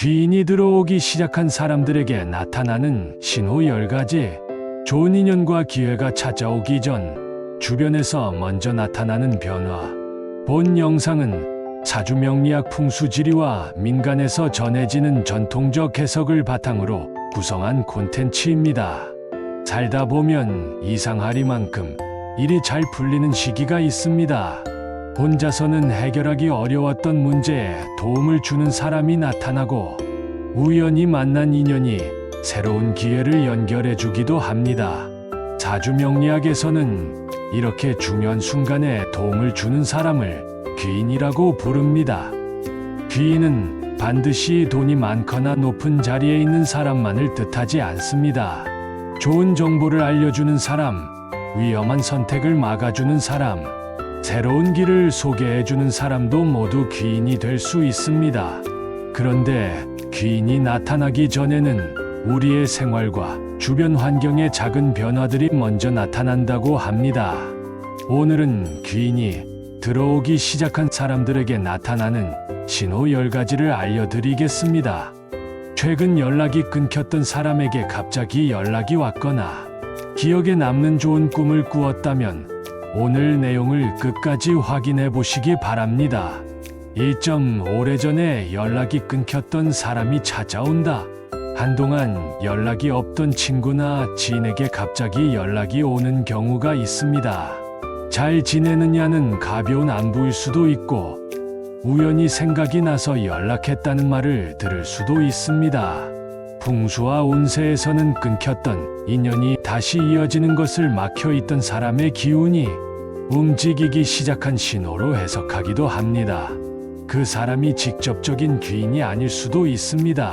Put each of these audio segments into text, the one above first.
귀인이 들어오기 시작한 사람들에게 나타나는 신호 10가지. 좋은 인연과 기회가 찾아오기 전 주변에서 먼저 나타나는 변화. 본 영상은 사주명리학 풍수지리와 민간에서 전해지는 전통적 해석을 바탕으로 구성한 콘텐츠입니다. 살다 보면 이상하리만큼 일이 잘 풀리는 시기가 있습니다. 혼자서는 해결하기 어려웠던 문제에 도움을 주는 사람이 나타나고, 우연히 만난 인연이 새로운 기회를 연결해 주기도 합니다. 사주명리학에서는 이렇게 중요한 순간에 도움을 주는 사람을 귀인이라고 부릅니다. 귀인은 반드시 돈이 많거나 높은 자리에 있는 사람만을 뜻하지 않습니다. 좋은 정보를 알려주는 사람, 위험한 선택을 막아주는 사람, 새로운 길을 소개해주는 사람도 모두 귀인이 될 수 있습니다. 그런데 귀인이 나타나기 전에는 우리의 생활과 주변 환경의 작은 변화들이 먼저 나타난다고 합니다. 오늘은 귀인이 들어오기 시작한 사람들에게 나타나는 신호 10가지를 알려드리겠습니다. 최근 연락이 끊겼던 사람에게 갑자기 연락이 왔거나 기억에 남는 좋은 꿈을 꾸었다면 오늘 내용을 끝까지 확인해 보시기 바랍니다. 1.오래전에 연락이 끊겼던 사람이 찾아온다. 한동안 연락이 없던 친구나 지인에게 갑자기 연락이 오는 경우가 있습니다. 잘 지내느냐는 가벼운 안부일 수도 있고, 우연히 생각이 나서 연락했다는 말을 들을 수도 있습니다. 풍수와 운세에서는 끊겼던 인연이 다시 이어지는 것을 막혀있던 사람의 기운이 움직이기 시작한 신호로 해석하기도 합니다. 그 사람이 직접적인 귀인이 아닐 수도 있습니다.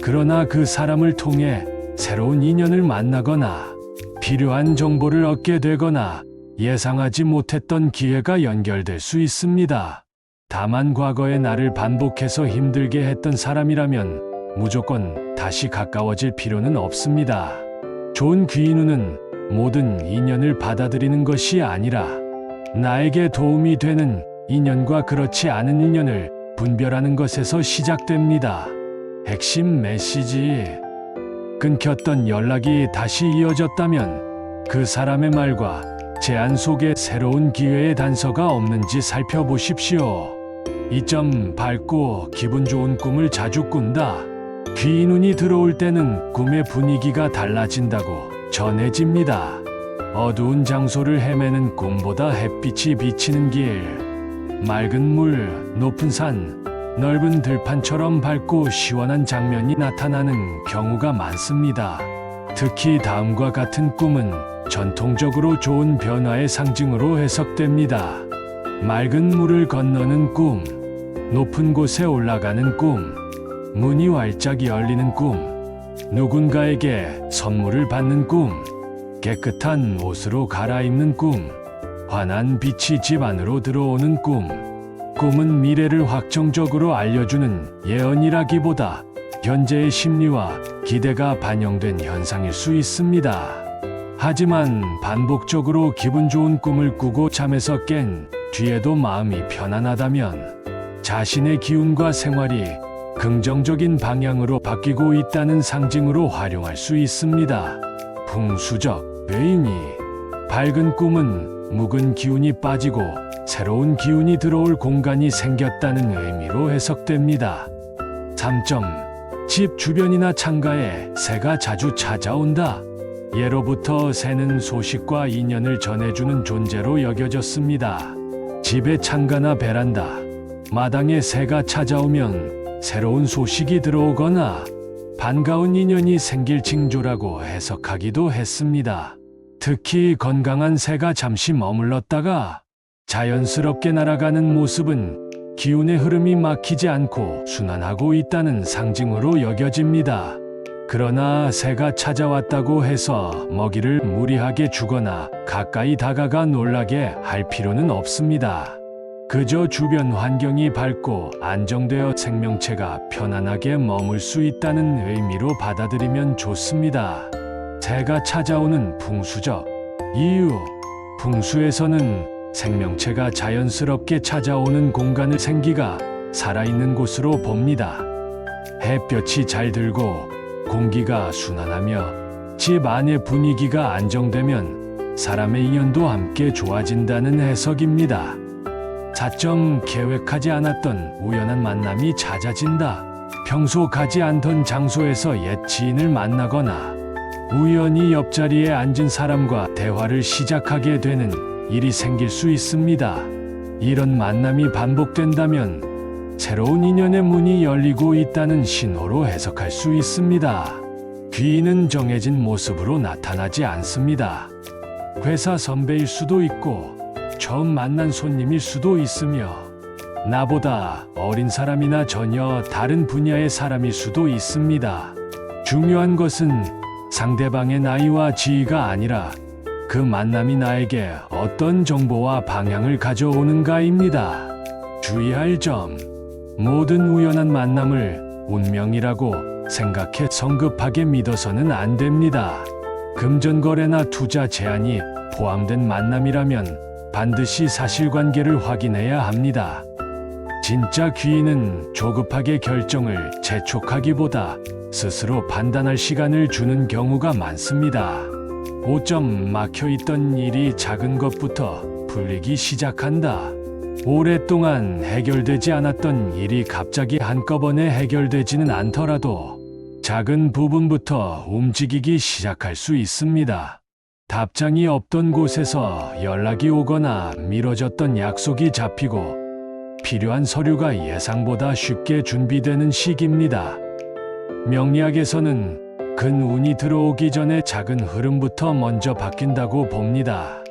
그러나 그 사람을 통해 새로운 인연을 만나거나 필요한 정보를 얻게 되거나 예상하지 못했던 기회가 연결될 수 있습니다. 다만 과거의 나를 반복해서 힘들게 했던 사람이라면 무조건 다시 가까워질 필요는 없습니다. 좋은 귀인운은 모든 인연을 받아들이는 것이 아니라 나에게 도움이 되는 인연과 그렇지 않은 인연을 분별하는 것에서 시작됩니다. 핵심 메시지. 끊겼던 연락이 다시 이어졌다면 그 사람의 말과 제안 속에 새로운 기회의 단서가 없는지 살펴보십시오. 2점 밝고 기분 좋은 꿈을 자주 꾼다. 귀인운이 들어올 때는 꿈의 분위기가 달라진다고 전해집니다. 어두운 장소를 헤매는 꿈보다 햇빛이 비치는 길, 맑은 물, 높은 산, 넓은 들판처럼 밝고 시원한 장면이 나타나는 경우가 많습니다. 특히 다음과 같은 꿈은 전통적으로 좋은 변화의 상징으로 해석됩니다. 맑은 물을 건너는 꿈, 높은 곳에 올라가는 꿈, 문이 활짝 열리는 꿈, 누군가에게 선물을 받는 꿈, 깨끗한 옷으로 갈아입는 꿈, 환한 빛이 집 안으로 들어오는 꿈. 꿈은 미래를 확정적으로 알려주는 예언이라기보다 현재의 심리와 기대가 반영된 현상일 수 있습니다. 하지만 반복적으로 기분 좋은 꿈을 꾸고 잠에서 깬 뒤에도 마음이 편안하다면 자신의 기운과 생활이 긍정적인 방향으로 바뀌고 있다는 상징으로 활용할 수 있습니다. 풍수적 의미. 밝은 꿈은 묵은 기운이 빠지고 새로운 기운이 들어올 공간이 생겼다는 의미로 해석됩니다. 3점. 집 주변이나 창가에 새가 자주 찾아온다. 예로부터 새는 소식과 인연을 전해주는 존재로 여겨졌습니다. 집의 창가나 베란다, 마당에 새가 찾아오면 새로운 소식이 들어오거나 반가운 인연이 생길 징조라고 해석하기도 했습니다. 특히 건강한 새가 잠시 머물렀다가 자연스럽게 날아가는 모습은 기운의 흐름이 막히지 않고 순환하고 있다는 상징으로 여겨집니다. 그러나 새가 찾아왔다고 해서 먹이를 무리하게 주거나 가까이 다가가 놀라게 할 필요는 없습니다. 그저 주변 환경이 밝고 안정되어 생명체가 편안하게 머물 수 있다는 의미로 받아들이면 좋습니다. 새가 찾아오는 풍수적 이유. 풍수에서는 생명체가 자연스럽게 찾아오는 공간을 생기가 살아있는 곳으로 봅니다. 햇볕이 잘 들고 공기가 순환하며 집 안의 분위기가 안정되면 사람의 인연도 함께 좋아진다는 해석입니다. 4점 계획하지 않았던 우연한 만남이 잦아진다. 평소 가지 않던 장소에서 옛 지인을 만나거나 우연히 옆자리에 앉은 사람과 대화를 시작하게 되는 일이 생길 수 있습니다. 이런 만남이 반복된다면 새로운 인연의 문이 열리고 있다는 신호로 해석할 수 있습니다. 귀인은 정해진 모습으로 나타나지 않습니다. 회사 선배일 수도 있고 처음 만난 손님일 수도 있으며 나보다 어린 사람이나 전혀 다른 분야의 사람일 수도 있습니다. 중요한 것은 상대방의 나이와 지위가 아니라 그 만남이 나에게 어떤 정보와 방향을 가져오는가입니다. 주의할 점: 모든 우연한 만남을 운명이라고 생각해 성급하게 믿어서는 안 됩니다. 금전거래나 투자 제안이 포함된 만남이라면 반드시 사실관계를 확인해야 합니다. 진짜 귀인은 조급하게 결정을 재촉하기보다 스스로 판단할 시간을 주는 경우가 많습니다. 5점 막혀있던 일이 작은 것부터 풀리기 시작한다. 오랫동안 해결되지 않았던 일이 갑자기 한꺼번에 해결되지는 않더라도 작은 부분부터 움직이기 시작할 수 있습니다. 답장이 없던 곳에서 연락이 오거나 미뤄졌던 약속이 잡히고 필요한 서류가 예상보다 쉽게 준비되는 시기입니다. 명리학에서는 큰 운이 들어오기 전에 작은 흐름부터 먼저 바뀐다고 봅니다.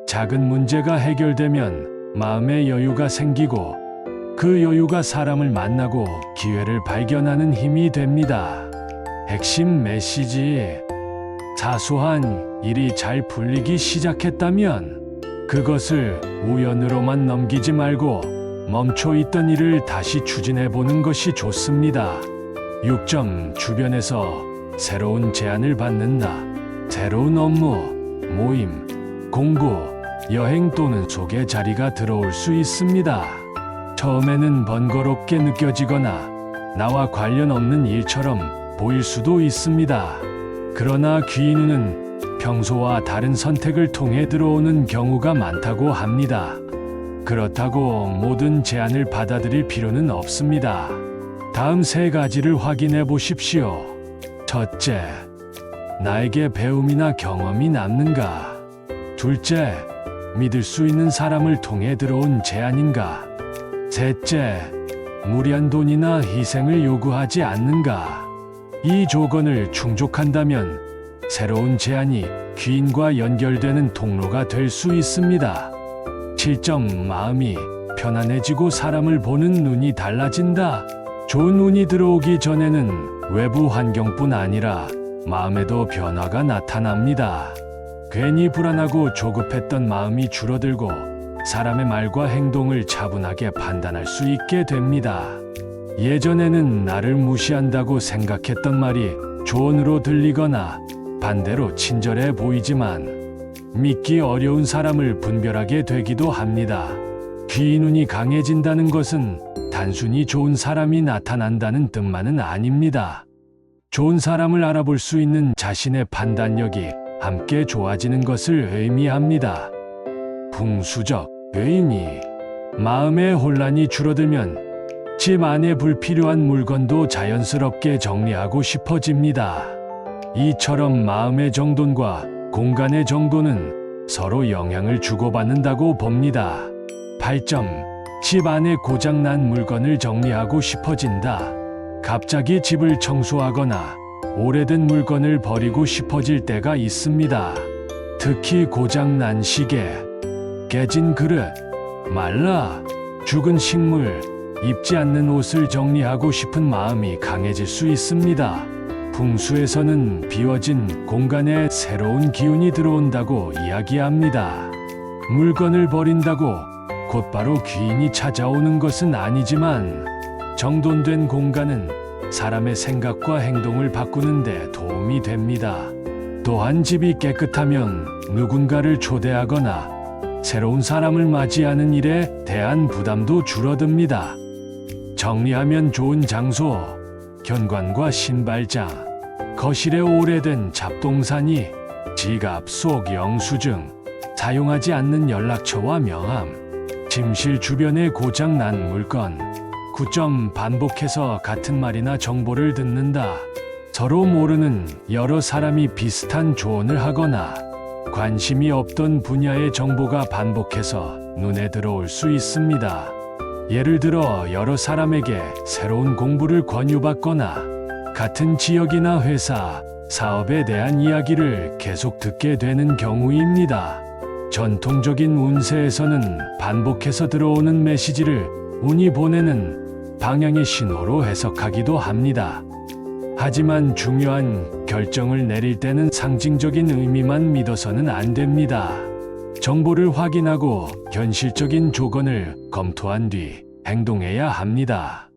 작은 문제가 해결되면 마음의 여유가 생기고 그 여유가 사람을 만나고 기회를 발견하는 힘이 됩니다. 핵심 메시지: 사소한 일이 잘 풀리기 시작했다면 그것을 우연으로만 넘기지 말고 멈춰 있던 일을 다시 추진해 보는 것이 좋습니다. 6점 주변에서 새로운 제안을 받는다. 새로운 업무, 모임, 공부, 여행 또는 소개 자리가 들어올 수 있습니다. 처음에는 번거롭게 느껴지거나 나와 관련 없는 일처럼 보일 수도 있습니다. 그러나 귀인은 평소와 다른 선택을 통해 들어오는 경우가 많다고 합니다. 그렇다고 모든 제안을 받아들일 필요는 없습니다. 다음 3가지를 확인해 보십시오. 첫째, 나에게 배움이나 경험이 남는가? 둘째, 믿을 수 있는 사람을 통해 들어온 제안인가? 셋째, 무리한 돈이나 희생을 요구하지 않는가? 이 조건을 충족한다면 새로운 제안이 귀인과 연결되는 통로가 될 수 있습니다. 7점 마음이 편안해지고 사람을 보는 눈이 달라진다. 좋은 운이 들어오기 전에는 외부 환경뿐 아니라 마음에도 변화가 나타납니다. 괜히 불안하고 조급했던 마음이 줄어들고 사람의 말과 행동을 차분하게 판단할 수 있게 됩니다. 예전에는 나를 무시한다고 생각했던 말이 조언으로 들리거나 반대로 친절해 보이지만 믿기 어려운 사람을 분별하게 되기도 합니다. 귀인운이 강해진다는 것은 단순히 좋은 사람이 나타난다는 뜻만은 아닙니다. 좋은 사람을 알아볼 수 있는 자신의 판단력이 함께 좋아지는 것을 의미합니다. 풍수적 의미: 마음의 혼란이 줄어들면 집 안에 불필요한 물건도 자연스럽게 정리하고 싶어집니다. 이처럼 마음의 정돈과 공간의 정돈은 서로 영향을 주고받는다고 봅니다. 8점 집 안에 고장난 물건을 정리하고 싶어진다. 갑자기 집을 청소하거나 오래된 물건을 버리고 싶어질 때가 있습니다. 특히 고장난 시계, 깨진 그릇, 말라 죽은 식물, 입지 않는 옷을 정리하고 싶은 마음이 강해질 수 있습니다. 풍수에서는 비워진 공간에 새로운 기운이 들어온다고 이야기합니다. 물건을 버린다고 곧바로 귀인이 찾아오는 것은 아니지만 정돈된 공간은 사람의 생각과 행동을 바꾸는 데 도움이 됩니다. 또한 집이 깨끗하면 누군가를 초대하거나 새로운 사람을 맞이하는 일에 대한 부담도 줄어듭니다. 정리하면 좋은 장소, 현관과 신발장, 거실에 오래된 잡동사니, 지갑 속 영수증, 사용하지 않는 연락처와 명함, 침실 주변에 고장난 물건. 9점 반복해서 같은 말이나 정보를 듣는다. 서로 모르는 여러 사람이 비슷한 조언을 하거나 관심이 없던 분야의 정보가 반복해서 눈에 들어올 수 있습니다. 예를 들어 여러 사람에게 새로운 공부를 권유받거나 같은 지역이나 회사, 사업에 대한 이야기를 계속 듣게 되는 경우입니다. 전통적인 운세에서는 반복해서 들어오는 메시지를 운이 보내는 방향의 신호로 해석하기도 합니다. 하지만 중요한 결정을 내릴 때는 상징적인 의미만 믿어서는 안 됩니다. 정보를 확인하고 현실적인 조건을 검토한 뒤 행동해야 합니다.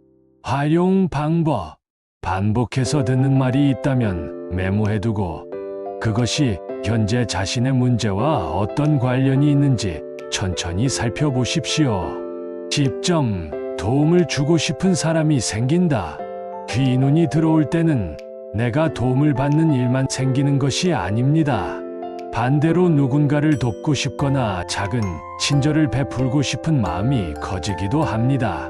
활용 방법. 반복해서 듣는 말이 있다면 메모해두고 그것이 현재 자신의 문제와 어떤 관련이 있는지 천천히 살펴보십시오. 10점. 도움을 주고 싶은 사람이 생긴다. 귀인 운이 들어올 때는 내가 도움을 받는 일만 생기는 것이 아닙니다. 반대로 누군가를 돕고 싶거나 작은 친절을 베풀고 싶은 마음이 커지기도 합니다.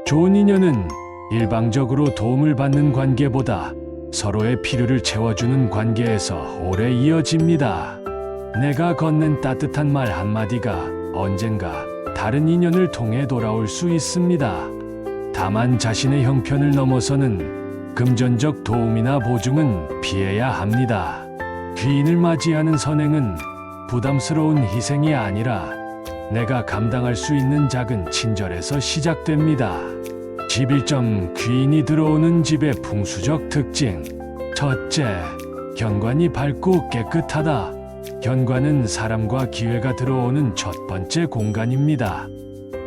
좋은 인연은 일방적으로 도움을 받는 관계보다 서로의 필요를 채워주는 관계에서 오래 이어집니다. 내가 건넨 따뜻한 말 한마디가 언젠가 다른 인연을 통해 돌아올 수 있습니다. 다만 자신의 형편을 넘어서는 금전적 도움이나 보증은 피해야 합니다. 귀인을 맞이하는 선행은 부담스러운 희생이 아니라 내가 감당할 수 있는 작은 친절에서 시작됩니다. 11점. 귀인이 들어오는 집의 풍수적 특징. 첫째, 현관이 밝고 깨끗하다. 현관은 사람과 기회가 들어오는 첫 번째 공간입니다.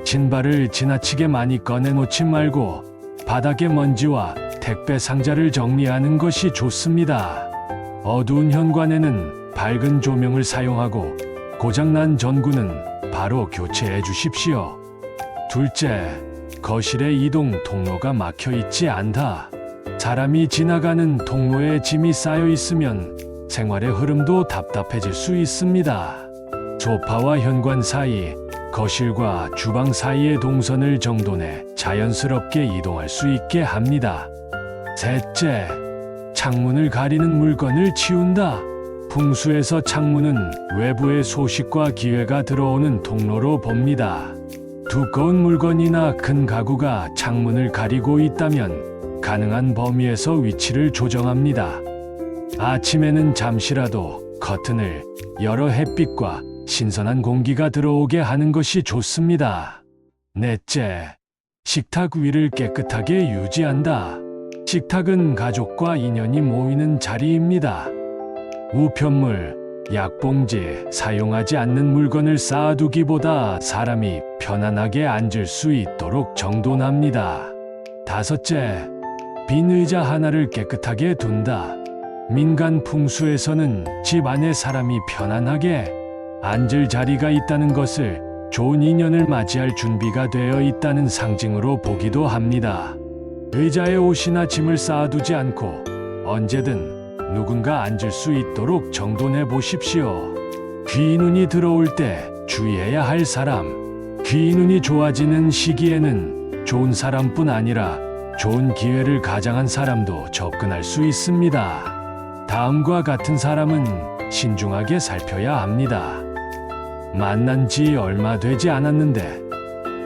신발을 지나치게 많이 꺼내놓지 말고 바닥의 먼지와 택배 상자를 정리하는 것이 좋습니다. 어두운 현관에는 밝은 조명을 사용하고 고장난 전구는 바로 교체해 주십시오. 둘째, 거실의 이동 통로가 막혀 있지 않다. 사람이 지나가는 통로에 짐이 쌓여 있으면 생활의 흐름도 답답해질 수 있습니다. 소파와 현관 사이, 거실과 주방 사이의 동선을 정돈해 자연스럽게 이동할 수 있게 합니다. 셋째, 창문을 가리는 물건을 치운다. 풍수에서 창문은 외부의 소식과 기회가 들어오는 통로로 봅니다. 두꺼운 물건이나 큰 가구가 창문을 가리고 있다면 가능한 범위에서 위치를 조정합니다. 아침에는 잠시라도 커튼을 열어 햇빛과 신선한 공기가 들어오게 하는 것이 좋습니다. 넷째, 식탁 위를 깨끗하게 유지한다. 식탁은 가족과 인연이 모이는 자리입니다. 우편물, 약봉지, 사용하지 않는 물건을 쌓아두기보다 사람이 편안하게 앉을 수 있도록 정돈합니다. 다섯째, 빈 의자 하나를 깨끗하게 둔다. 민간 풍수에서는 집 안에 사람이 편안하게 앉을 자리가 있다는 것을 좋은 인연을 맞이할 준비가 되어 있다는 상징으로 보기도 합니다. 의자에 옷이나 짐을 쌓아두지 않고 언제든 누군가 앉을 수 있도록 정돈해 보십시오. 귀인운이 들어올 때 주의해야 할 사람. 귀인운이 좋아지는 시기에는 좋은 사람뿐 아니라 좋은 기회를 가장한 사람도 접근할 수 있습니다. 다음과 같은 사람은 신중하게 살펴야 합니다. 만난 지 얼마 되지 않았는데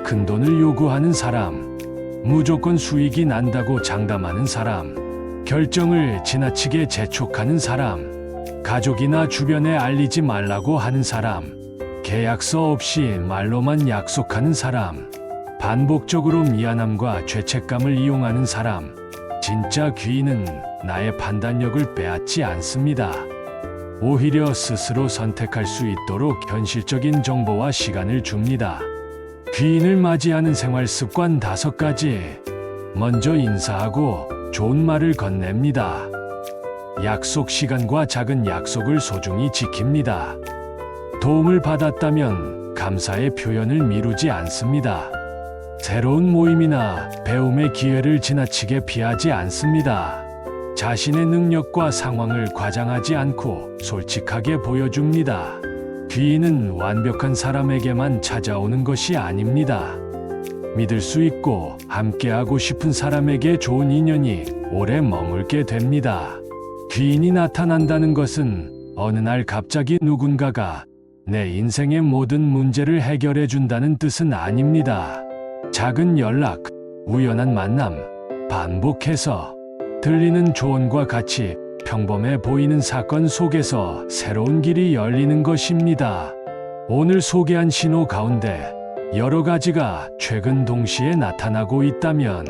큰 돈을 요구하는 사람. 무조건 수익이 난다고 장담하는 사람. 결정을 지나치게 재촉하는 사람. 가족이나 주변에 알리지 말라고 하는 사람. 계약서 없이 말로만 약속하는 사람. 반복적으로 미안함과 죄책감을 이용하는 사람. 진짜 귀인은 나의 판단력을 빼앗지 않습니다. 오히려 스스로 선택할 수 있도록 현실적인 정보와 시간을 줍니다. 귀인을 맞이하는 생활 습관 5가지. 먼저 인사하고 좋은 말을 건넵니다. 약속 시간과 작은 약속을 소중히 지킵니다. 도움을 받았다면 감사의 표현을 미루지 않습니다. 새로운 모임이나 배움의 기회를 지나치게 피하지 않습니다. 자신의 능력과 상황을 과장하지 않고 솔직하게 보여줍니다. 귀인은 완벽한 사람에게만 찾아오는 것이 아닙니다. 믿을 수 있고 함께하고 싶은 사람에게 좋은 인연이 오래 머물게 됩니다. 귀인이 나타난다는 것은 어느 날 갑자기 누군가가 내 인생의 모든 문제를 해결해 준다는 뜻은 아닙니다. 작은 연락, 우연한 만남, 반복해서 들리는 조언과 같이 평범해 보이는 사건 속에서 새로운 길이 열리는 것입니다. 오늘 소개한 신호 가운데 여러 가지가 최근 동시에 나타나고 있다면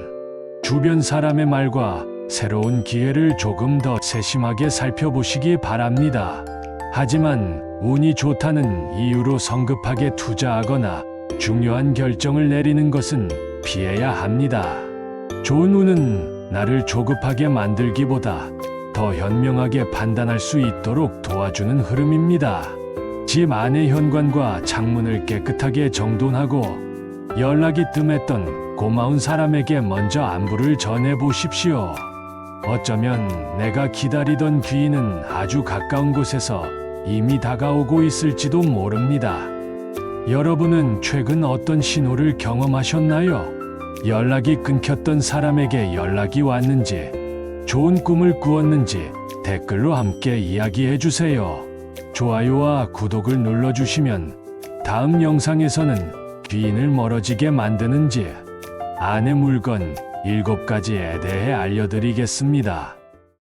주변 사람의 말과 새로운 기회를 조금 더 세심하게 살펴보시기 바랍니다. 하지만 운이 좋다는 이유로 성급하게 투자하거나 중요한 결정을 내리는 것은 피해야 합니다. 좋은 운은 나를 조급하게 만들기보다 더 현명하게 판단할 수 있도록 도와주는 흐름입니다. 집 안의 현관과 창문을 깨끗하게 정돈하고 연락이 뜸했던 고마운 사람에게 먼저 안부를 전해보십시오. 어쩌면 내가 기다리던 귀인은 아주 가까운 곳에서 이미 다가오고 있을지도 모릅니다. 여러분은 최근 어떤 신호를 경험하셨나요? 연락이 끊겼던 사람에게 연락이 왔는지, 좋은 꿈을 꾸었는지 댓글로 함께 이야기해 주세요. 좋아요와 구독을 눌러주시면 다음 영상에서는 귀인을 멀어지게 만드는지, 아내 물건 7가지에 대해 알려드리겠습니다.